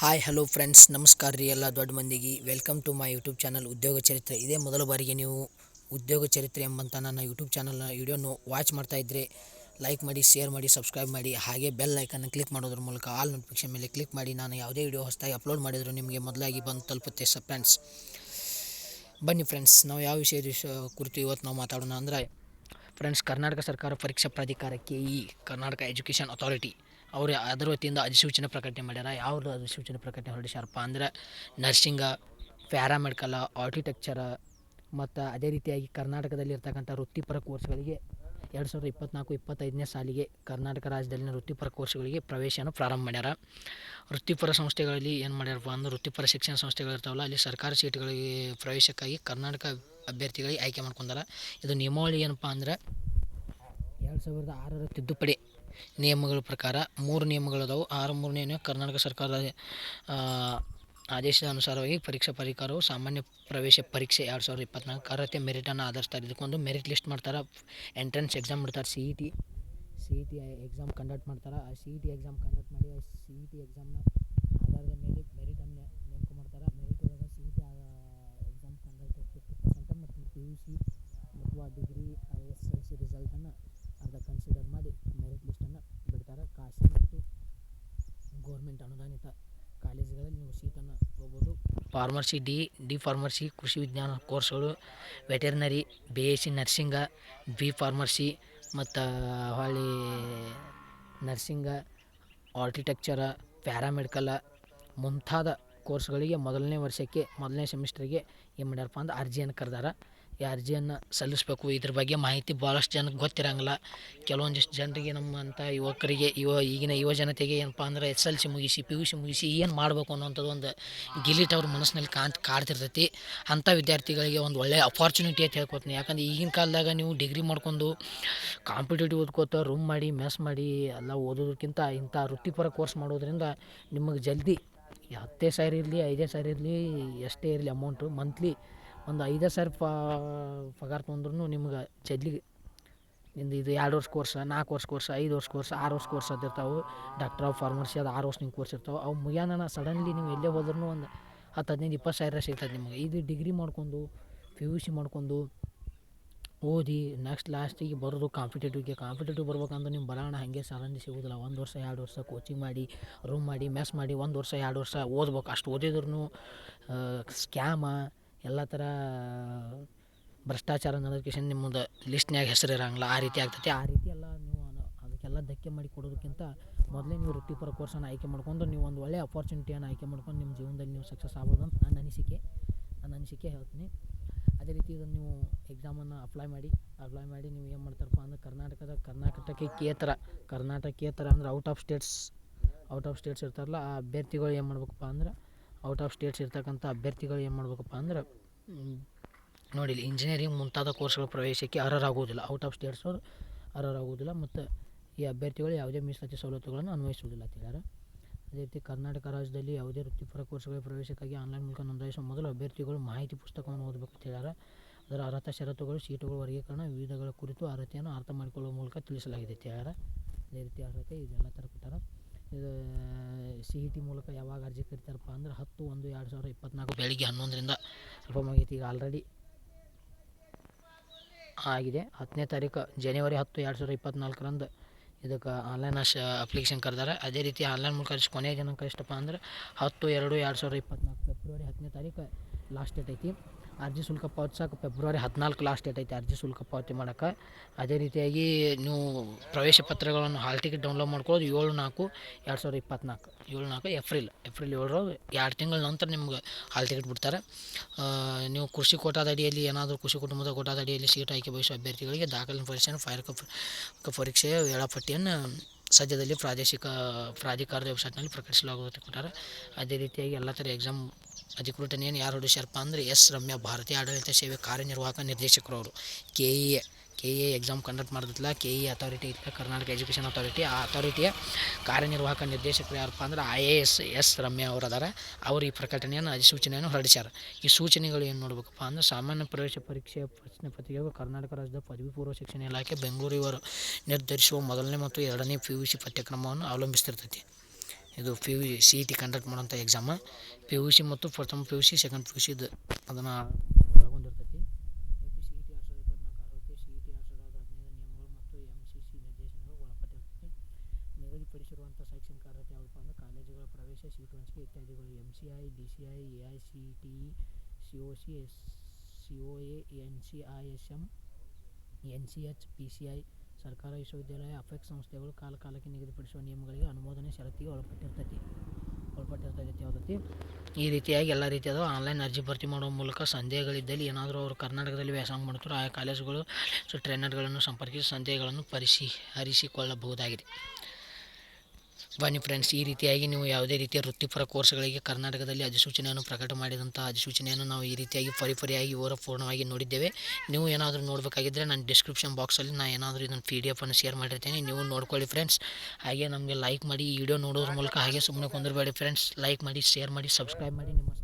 Hi hello friends, ನಮಸ್ಕಾರ ರೀ ಎಲ್ಲ ದೊಡ್ಡ ಮಂದಿಗೆ. Welcome to my YouTube channel ಉದ್ಯೋಗ ಚರಿತ್ರೆ. ಇದೇ ಮೊದಲ ಬಾರಿಗೆ ನೀವು ಉದ್ಯೋಗ ಚರಿತ್ರೆ ಎಂಬಂಥ ನನ್ನ ಯೂಟ್ಯೂಬ್ ಚಾನಲ್ನ ವಿಡಿಯೋನು ವಾಚ್ ಮಾಡ್ತಾ ಇದ್ದರೆ ಲೈಕ್ ಮಾಡಿ, ಶೇರ್ ಮಾಡಿ, ಸಬ್ಸ್ಕ್ರೈಬ್ ಮಾಡಿ. ಹಾಗೆ ಬೆಲ್ ಐಕನ್ನ ಕ್ಲಿಕ್ ಮಾಡೋದ್ರ ಮೂಲಕ ಆಲ್ ನೋಟಿಫಿಕೇಶನ್ ಮೇಲೆ ಕ್ಲಿಕ್ ಮಾಡಿ ನಾನು ಯಾವುದೇ ವಿಡಿಯೋ ಹೊಸದಾಗಿ ಅಪ್ಲೋಡ್ ಮಾಡಿದರೂ ನಿಮಗೆ ಮೊದಲಾಗಿ ಬಂದು ತಲುಪುತ್ತೆ ಫ್ರೆಂಡ್ಸ್. ಬನ್ನಿ ಫ್ರೆಂಡ್ಸ್, ನಾವು ಯಾವ ವಿಷಯದ ಕುರಿತು ಇವತ್ತು ನಾವು ಮಾತಾಡೋಣ ಅಂದರೆ ಫ್ರೆಂಡ್ಸ್, ಕರ್ನಾಟಕ ಸರ್ಕಾರ ಪರೀಕ್ಷಾ ಪ್ರಾಧಿಕಾರ KE ಕರ್ನಾಟಕ ಎಜುಕೇಷನ್ ಅಥಾರಿಟಿ ಅವರು ಅದರ ವತಿಯಿಂದ ಅಧಿಸೂಚನೆ ಪ್ರಕಟಣೆ ಮಾಡ್ಯಾರ. ಯಾವುದು ಅಧಿಸೂಚನೆ ಪ್ರಕಟಣೆ ಹೊರಡಿಸ್ಯಾರಪ್ಪ ಅಂದ್ರೆ ನರ್ಸಿಂಗ, ಪ್ಯಾರಾಮೆಡಿಕಲ, ಆರ್ಟಿಟೆಕ್ಚರ ಮತ್ತು ಅದೇ ರೀತಿಯಾಗಿ ಕರ್ನಾಟಕದಲ್ಲಿ ಇರ್ತಕ್ಕಂಥ ವೃತ್ತಿಪರ ಕೋರ್ಸ್ಗಳಿಗೆ 2024-25ನೇ ಸಾಲಿಗೆ ಕರ್ನಾಟಕ ರಾಜ್ಯದಲ್ಲಿನ ವೃತ್ತಿಪರ ಕೋರ್ಸ್ಗಳಿಗೆ ಪ್ರವೇಶನ ಪ್ರಾರಂಭ ಮಾಡ್ಯಾರ. ವೃತ್ತಿಪರ ಸಂಸ್ಥೆಗಳಲ್ಲಿ ಏನು ಮಾಡ್ಯಾರಪ್ಪ ಅಂದ್ರೆ ವೃತ್ತಿಪರ ಶಿಕ್ಷಣ ಸಂಸ್ಥೆಗಳಿರ್ತಾವಲ್ಲ, ಅಲ್ಲಿ ಸರ್ಕಾರಿ ಸೀಟ್ಗಳಿಗೆ ಪ್ರವೇಶಕ್ಕಾಗಿ ಕರ್ನಾಟಕ ಅಭ್ಯರ್ಥಿಗಳಿಗೆ ಆಯ್ಕೆ ಮಾಡ್ಕೊಂಡಾರ. ಇದು ನಿಯಮಾವಳಿ ಏನಪ್ಪ ಅಂದ್ರೆ 2006ರ ತಿದ್ದುಪಡಿ ನಿಯಮಗಳ ಪ್ರಕಾರ 3 ನಿಯಮಗಳದಾವು. 3ನೇ ಕರ್ನಾಟಕ ಸರ್ಕಾರದ ಆದೇಶದ ಅನುಸಾರವಾಗಿ ಪರೀಕ್ಷಾ ಪ್ರಾಧಿಕಾರವು ಸಾಮಾನ್ಯ ಪ್ರವೇಶ ಪರೀಕ್ಷೆ 2024 ಅರ್ಹತೆ ಮೆರಿಟನ್ನು ಆಧರಿಸ್ತಾರೆ. ಇದಕ್ಕೊಂದು ಮೆರಿಟ್ ಲಿಸ್ಟ್ ಮಾಡ್ತಾರೆ. ಎಂಟ್ರೆನ್ಸ್ ಎಕ್ಸಾಮ್ ಬಿಡ್ತಾರೆ, CET ಎಕ್ಸಾಮ್ ಕಂಡಕ್ಟ್ ಮಾಡ್ತಾರೆ. ಆ CET ಎಕ್ಸಾಮ್ ಕಂಡಕ್ಟ್ ಮಾಡಿ ಆ CET ಎಕ್ಸಾಮ್ನ ಆಧಾರದ ಮೇಲೆ ಮೆರಿಟನ್ನು ನೇಮಕ ಮಾಡ್ತಾರೆ. ಮೆರಿಟ್ ಒಳಗೆ CET ಎಕ್ಸಾಮ್ ಕಂಡಕ್ಟ್ 50% ಮತ್ತು PUC ಅಥವಾ ಡಿಗ್ರಿ SSLC ರಿಸಲ್ಟನ್ನು ಅರ್ಧ ಕನ್ಸಿಡರ್ ಮಾಡಿ ಮೆರಿಟ್ ಲಿಸ್ಟನ್ನು ಬಿಡ್ತಾರೆ. ಖಾಸಗಿ ಮತ್ತು ಗೌರ್ಮೆಂಟ್ ಅನುದಾನಿತ ಕಾಲೇಜುಗಳಲ್ಲಿ ನೀವು ಸೀಟನ್ನು ತೊಗೋಬೋದು. ಫಾರ್ಮಸಿ, ಡಿ ಫಾರ್ಮಸಿ, ಕೃಷಿ ವಿಜ್ಞಾನ ಕೋರ್ಸ್ಗಳು, veterinary, BSc nursing, B pharmacy ಮತ್ತು ಹೊಳ್ಳಿ ನರ್ಸಿಂಗ, ಆರ್ಟಿಟೆಕ್ಚರ, ಪ್ಯಾರಾಮೆಡಿಕಲ ಮುಂತಾದ ಕೋರ್ಸ್ಗಳಿಗೆ ಮೊದಲನೇ ಸೆಮಿಸ್ಟರ್ಗೆ ಏನು ಮಾಡ್ಯಾರಪ್ಪ ಅಂದ್ರೆ ಅರ್ಜಿಯನ್ನು ಕರೆದಾರ. ಈ ಅರ್ಜಿಯನ್ನು ಸಲ್ಲಿಸಬೇಕು. ಇದ್ರ ಬಗ್ಗೆ ಮಾಹಿತಿ ಭಾಳಷ್ಟು ಜನಕ್ಕೆ ಗೊತ್ತಿರೋಂಗಿಲ್ಲ. ಕೆಲವೊಂದಿಷ್ಟು ಜನರಿಗೆ ನಮ್ಮಂಥ ಯುವಕರಿಗೆ ಈಗಿನ ಯುವ ಜನತೆಗೆ ಏನಪ್ಪ ಅಂದ್ರೆ SSLC ಮುಗಿಸಿ PUC ಮುಗಿಸಿ ಏನು ಮಾಡಬೇಕು ಅನ್ನೋಂಥದ್ದು ಒಂದು ಗಿಲಿಟ್ ಅವ್ರ ಮನಸ್ಸಿನಲ್ಲಿ ಕಾಡ್ತಿರ್ತೈತಿ. ಅಂಥ ವಿದ್ಯಾರ್ಥಿಗಳಿಗೆ ಒಂದು ಒಳ್ಳೆಯ ಅಪಾರ್ಚುನಿಟಿ ಅಂತ ಹೇಳ್ಕೊತೀನಿ. ಯಾಕಂದ್ರೆ ಈಗಿನ ಕಾಲದಾಗ ನೀವು ಡಿಗ್ರಿ ಮಾಡ್ಕೊಂಡು ಕಾಂಪಿಟೇಟಿವ್ ಓದ್ಕೋತ ರೂಮ್ ಮಾಡಿ ಮೆಸ್ ಮಾಡಿ ಎಲ್ಲ ಓದೋದಕ್ಕಿಂತ ಇಂಥ ವೃತ್ತಿಪರ ಕೋರ್ಸ್ ಮಾಡೋದ್ರಿಂದ ನಿಮಗೆ ಜಲ್ದಿ 10,000 ಇರಲಿ 5,000 ಇರಲಿ ಎಷ್ಟೇ ಇರಲಿ ಅಮೌಂಟು ಮಂತ್ಲಿ ಒಂದು 5,000 ಪಗಾರ ತೊಗೊಂಡ್ರು ನಿಮ್ಗೆ ಜಲ್ದಿ ನಿಂದು ಇದು 2 ವರ್ಷ ಕೋರ್ಸ್, 4 ವರ್ಷ ಕೋರ್ಸ್, 5 ವರ್ಷ ಕೋರ್ಸ್, 6 ವರ್ಷ ಕೋರ್ಸ್ ಅದಿರ್ತಾವೆ. ಡಾಕ್ಟರ್ ಆಫ್ ಫಾರ್ಮಸಿ ಅದು 6 ವರ್ಷ ನಿಮ್ಮ ಕೋರ್ಸ್ ಇರ್ತಾವೆ. ಅವು ಮುಗಿಯೋಣ ಸಡನ್ಲಿ ನೀವು ಎಲ್ಲೇ ಹೋದ್ರೂ ಒಂದು 10,000-15,000 ಸಿಗ್ತದೆ ನಿಮಗೆ. ಇದು ಡಿಗ್ರಿ ಮಾಡ್ಕೊಂಡು PUC ಮಾಡ್ಕೊಂಡು ಓದಿ ನೆಕ್ಸ್ಟ್ ಲಾಸ್ಟಿಗೆ ಬರೋದು ಕಾಂಪಿಟೇಟಿವ್ ಬರ್ಬೇಕಂದ್ರೆ ನಿಮ್ಮ ಬರೋಣ ಹಾಗೆ ಸಡನ್ಲಿ ಸಿಗೋದಿಲ್ಲ. 1 ವರ್ಷ 2 ವರ್ಷ ಕೋಚಿಂಗ್ ಮಾಡಿ ರೂಮ್ ಮಾಡಿ ಮೆಸ್ ಮಾಡಿ 1 ವರ್ಷ 2 ವರ್ಷ ಓದ್ಬೇಕು. ಅಷ್ಟು ಓದಿದ್ರೂ ಸ್ಕ್ಯಾಮ ಎಲ್ಲ ಥರ ಭ್ರಷ್ಟಾಚಾರ ನಡೆದಕ್ಕೆ ನಿಮ್ಮದು ಲಿಸ್ಟ್ನ್ಯಾಗ ಹೆಸರು ಇರೋಂಗಿಲ್ಲ. ಆ ರೀತಿ ಆಗ್ತೈತಿ. ಆ ರೀತಿ ಎಲ್ಲ ನೀವು ಅದಕ್ಕೆಲ್ಲ ಧಕ್ಕೆ ಮಾಡಿ ಕೊಡೋದಕ್ಕಿಂತ ಮೊದಲೇ ನೀವು ವೃತ್ತಿಪರ ಕೋರ್ಸನ್ನು ಆಯ್ಕೆ ಮಾಡ್ಕೊಂಡು ನೀವು ಒಂದು ಒಳ್ಳೆಯ ಅಪಾರ್ಚುನಿಟಿಯನ್ನು ಆಯ್ಕೆ ಮಾಡ್ಕೊಂಡು ನಿಮ್ಮ ಜೀವನದಲ್ಲಿ ನೀವು ಸಕ್ಸಸ್ ಆಗ್ಬೋದು ಅಂತ ನನ್ನ ಅನಿಸಿಕೆ ಹೇಳ್ತೀನಿ. ಅದೇ ರೀತಿ ಇದನ್ನು ನೀವು ಎಕ್ಸಾಮನ್ನು ಅಪ್ಲೈ ಮಾಡಿ ನೀವು ಏನು ಮಾಡ್ತಾರಪ್ಪ ಅಂದ್ರೆ ಕರ್ನಾಟಕೇತರ ಅಂದ್ರೆ ಔಟ್ ಆಫ್ ಸ್ಟೇಟ್ಸ್ ಇರ್ತಾರಲ್ಲ, ಆ ಅಭ್ಯರ್ಥಿಗಳು ಏನು ಮಾಡ್ಬೇಕಪ್ಪ ಅಂದ್ರೆ ಔಟ್ ಆಫ್ ಸ್ಟೇಟ್ಸ್ ಇರ್ತಕ್ಕಂಥ ಅಭ್ಯರ್ಥಿಗಳು ಏನು ಮಾಡ್ಬೇಕಪ್ಪ ಅಂದ್ರೆ ನೋಡಿ, ಇಂಜಿನಿಯರಿಂಗ್ ಮುಂತಾದ ಕೋರ್ಸ್ಗಳ ಪ್ರವೇಶಕ್ಕೆ ಅರ್ಹರಾಗುವುದಿಲ್ಲ. ಔಟ್ ಆಫ್ ಸ್ಟೇಟ್ಸವ್ರು ಅರ್ಹರಾಗುವುದಿಲ್ಲ ಮತ್ತು ಈ ಅಭ್ಯರ್ಥಿಗಳು ಯಾವುದೇ ಮೀಸಲಾತಿ ಸವಲತ್ತುಗಳನ್ನು ಅನ್ವಯಿಸುವುದಿಲ್ಲ ಅಂತ ಹೇಳ್ಯಾರ. ಅದೇ ರೀತಿ ಕರ್ನಾಟಕ ರಾಜ್ಯದಲ್ಲಿ ಯಾವುದೇ ವೃತ್ತಿಪರ ಕೋರ್ಸ್ಗಳ ಪ್ರವೇಶಕ್ಕಾಗಿ ಆನ್ಲೈನ್ ಮೂಲಕ ನೋಂದಾಯಿಸುವ ಮೊದಲು ಅಭ್ಯರ್ಥಿಗಳು ಮಾಹಿತಿ ಪುಸ್ತಕವನ್ನು ಓದಬೇಕು ಅಂತ ಹೇಳ್ಯಾರ. ಅದರ ಅರ್ಹತಾ ಷರತ್ತುಗಳು, ಸೀಟುಗಳ ವರ್ಗೀಕರಣ, ವಿವಿಧಗಳ ಕುರಿತು ಅರ್ಹತೆಯನ್ನು ಅರ್ಥ ಮಾಡಿಕೊಳ್ಳುವ ಮೂಲಕ ತಿಳಿಸಲಾಗಿದೆ ಅಂತ ಹೇಳ್ಯಾರ. ಅದೇ ರೀತಿ ಅರ್ಹತೆ ಇದೆಲ್ಲ ಥರ ಕೊಟ್ಟಾರ. ಇದು CET ಮೂಲಕ ಯಾವಾಗ ಅರ್ಜಿ ಕರಿತಾರಪ್ಪ ಅಂದ್ರೆ 10/1/2024 ಬೆಳಿಗ್ಗೆ 11ರಿಂದ ಆಗೈತಿ. ಈಗ ಆಲ್ರೆಡಿ ಆಗಿದೆ. 10ನೇ ತಾರೀಕು ಜನವರಿ 10, 2024ರಂದು ಇದಕ್ಕೆ ಆನ್ಲೈನ್ ಅಪ್ಲಿಕೇಶನ್ ಕರೆದಾರೆ. ಅದೇ ರೀತಿ ಆನ್ಲೈನ್ ಮೂಲಕ ಕೊನೆಯ ದಿನಾಂಕ ಎಷ್ಟಪ್ಪ ಅಂದ್ರೆ 10/2/2024 ಫೆಬ್ರವರಿ 10ನೇ ತಾರೀಕು ಲಾಸ್ಟ್ ಡೇಟ್ ಐತಿ. ಅರ್ಜಿ ಶುಲ್ಕ ಪಾವತಿಸೋಕೆ ಫೆಬ್ರವರಿ 14 ಲಾಸ್ಟ್ ಡೇಟ್ ಐತಿ ಅರ್ಜಿ ಶುಲ್ಕ ಪಾವತಿ ಮಾಡೋಕೆ. ಅದೇ ರೀತಿಯಾಗಿ ನೀವು ಪ್ರವೇಶ ಪತ್ರಗಳನ್ನು ಹಾಲ್ ಟಿಕೆಟ್ ಡೌನ್ಲೋಡ್ ಮಾಡ್ಕೊಳ್ಳೋದು 7/4/2024 ಏಪ್ರಿಲ್ 7 2 ತಿಂಗಳ ನಂತರ ನಿಮ್ಗೆ ಹಾಲ್ ಟಿಕೆಟ್ ಬಿಡ್ತಾರೆ. ನೀವು ಕೃಷಿ ಕೋಟಾದ ಅಡಿಯಲ್ಲಿ ಏನಾದರೂ ಕೃಷಿ ಕುಟುಂಬದ ಕೋಟಾದ ಅಡಿಯಲ್ಲಿ ಸೀಟ್ ಆಯ್ಕೆ ಬಯಸುವ ಅಭ್ಯರ್ಥಿಗಳಿಗೆ ದಾಖಲೆ ಪರಿಶೀಲನೆ ಪರೀಕ್ಷೆಯ ವೇಳಾಪಟ್ಟಿಯನ್ನು ಸದ್ಯದಲ್ಲಿ ಪ್ರಾಧಿಕಾರದ ವೆಬ್ಸೈಟ್ನಲ್ಲಿ ಪ್ರಕಟಿಸಲಾಗುತ್ತೆ ಕೊಟ್ಟಾರೆ. ಅದೇ ರೀತಿಯಾಗಿ ಎಲ್ಲ ಥರ ಎಕ್ಸಾಮ್ ಅಧಿಕೃತನೆಯನ್ನು ಯಾರು ಹೊರಡಿಸ್ಯಾರಪ್ಪ ಅಂದರೆ ರಮ್ಯಾ, ಭಾರತೀಯ ಆಡಳಿತ ಸೇವೆ ಕಾರ್ಯನಿರ್ವಾಹಕ ನಿರ್ದೇಶಕರು ಅವರು. KE ಎಕ್ಸಾಮ್ ಕಂಡಕ್ಟ್ ಮಾಡಿದ್ದಿಲ್ಲ. KE ಅಥಾರಿಟಿ ಇತ್ತು, ಕರ್ನಾಟಕ ಎಜುಕೇಷನ್ ಅಥಾರಿಟಿ. ಆ ಅಥಾರಿಟಿಯ ಕಾರ್ಯನಿರ್ವಾಹಕ ನಿರ್ದೇಶಕರು ಯಾರಪ್ಪ ಅಂದ್ರೆ IAS ರಮ್ಯಾ ಅವರು ಅದಾರ. ಅವರು ಈ ಅಧಿಸೂಚನೆಯನ್ನು ಹೊರಡಿಸ್ಯಾರ. ಈ ಸೂಚನೆಗಳು ಏನು ನೋಡ್ಬೇಕಪ್ಪ ಅಂದ್ರೆ ಸಾಮಾನ್ಯ ಪ್ರವೇಶ ಪರೀಕ್ಷೆಯ ಪ್ರಶ್ನೆ ಪತ್ರಿಕೆಗಳು ಕರ್ನಾಟಕ ರಾಜ್ಯದ ಪದವಿ ಪೂರ್ವ ಶಿಕ್ಷಣ ಇಲಾಖೆ ಬೆಂಗಳೂರು ಇವರು ನಿರ್ಧರಿಸುವ ಮೊದಲನೇ ಮತ್ತು ಎರಡನೇ PUC ಪಠ್ಯಕ್ರಮವನ್ನು ಅವಲಂಬಿಸ್ತಿರ್ತೈತಿ. ಇದು CET ಕಂಡಕ್ಟ್ ಮಾಡೋಂಥ ಎಕ್ಸಾಮ. PUC ಮತ್ತು ಪ್ರಥಮ PUC ಸೆಕೆಂಡ್ PUC ಅದನ್ನು ಒಳಗೊಂಡಿರ್ತೈತಿ. CET 2024 ಅರ್ಹತೆ, CET 2015 ನಿಯಮಗಳು ಮತ್ತು MCC ನಿರ್ದೇಶನಗಳು ಒಳಪಟ್ಟಿರ್ತೈತಿ. ನಿಗದಿಪಡಿಸಿರುವಂಥ ಶೈಕ್ಷಣಿಕ ಅರ್ಹತೆ ಯಾವಪ್ಪ ಅಂದ್ರೆ ಕಾಲೇಜುಗಳ ಪ್ರವೇಶ, ಸೀಟು ಹಂಚಿಕೆ ಇತ್ಯಾದಿಗಳು. MCI, DCI, AICTE, COC, COA, NCISM, NCH, PCI, ಸರ್ಕಾರ, ವಿಶ್ವವಿದ್ಯಾಲಯ, ಅಪೆಕ್ಸ್ ಸಂಸ್ಥೆಗಳು ಕಾಲಕಾಲಕ್ಕೆ ನಿಗದಿಪಡಿಸುವ ನಿಯಮಗಳಿಗೆ ಅನುಮೋದನೆ ಷರತ್ತಿಗೆ ಒಳಪಟ್ಟಿರ್ತೈತಿ. ಈ ರೀತಿಯಾಗಿ ಎಲ್ಲ ರೀತಿಯಾದ ಆನ್ಲೈನ್ ಅರ್ಜಿ ಭರ್ತಿ ಮಾಡುವ ಮೂಲಕ ಸಂದೇಹಗಳಿದ್ದಲ್ಲಿ ಏನಾದರೂ ಅವರು ಕರ್ನಾಟಕದಲ್ಲಿ ವ್ಯಾಸಂಗ ಮಾಡುತ್ತಾರೆ ಆಯಾ ಕಾಲೇಜುಗಳು ಟ್ರೈನರ್ಗಳನ್ನು ಸಂಪರ್ಕಿಸಿ ಸಂದೇಹಗಳನ್ನು ಪರಿಹರಿಸಿಕೊಳ್ಳಬಹುದಾಗಿದೆ. ಬನ್ನಿ ಫ್ರೆಂಡ್ಸ್, ಈ ರೀತಿಯಾಗಿ ನೀವು ಯಾವುದೇ ರೀತಿಯ ವೃತ್ತಿಪರ ಕೋರ್ಸ್ಗಳಿಗೆ ಕರ್ನಾಟಕದಲ್ಲಿ ಅಧಿಸೂಚನೆಯನ್ನು ಪ್ರಕಟ ಮಾಡಿದಂಥ ಅಧಿಸೂಚನೆಯನ್ನು ನಾವು ಈ ರೀತಿಯಾಗಿ ಪರಿಪರಿಯಾಗಿ ಪೂರ್ಣವಾಗಿ ನೋಡಿದ್ದೇವೆ. ನೀವು ಏನಾದರೂ ನೋಡಬೇಕಾಗಿದ್ದರೆ ನನ್ನ ಡಿಸ್ಕ್ರಿಪ್ಷನ್ ಬಾಕ್ಸಲ್ಲಿ ನಾನು ಏನಾದರೂ ಇದನ್ನು PDF ಅನ್ನು ಶೇರ್ ಮಾಡಿರ್ತೀನಿ, ನೀವು ನೋಡ್ಕೊಳ್ಳಿ ಫ್ರೆಂಡ್ಸ್. ಹಾಗೆ ನಮಗೆ ಲೈಕ್ ಮಾಡಿ, ಈ ವಿಡಿಯೋ ನೋಡೋದ್ರ ಮೂಲಕ ಹಾಗೆ ಸುಮ್ಮನೆ ಕುಂದಿರಬೇಡಿ ಫ್ರೆಂಡ್ಸ್. ಲೈಕ್ ಮಾಡಿ, ಶೇರ್ ಮಾಡಿ, ಸಬ್ಸ್ಕ್ರೈಬ್ ಮಾಡಿ. ನಿಮ್ಮ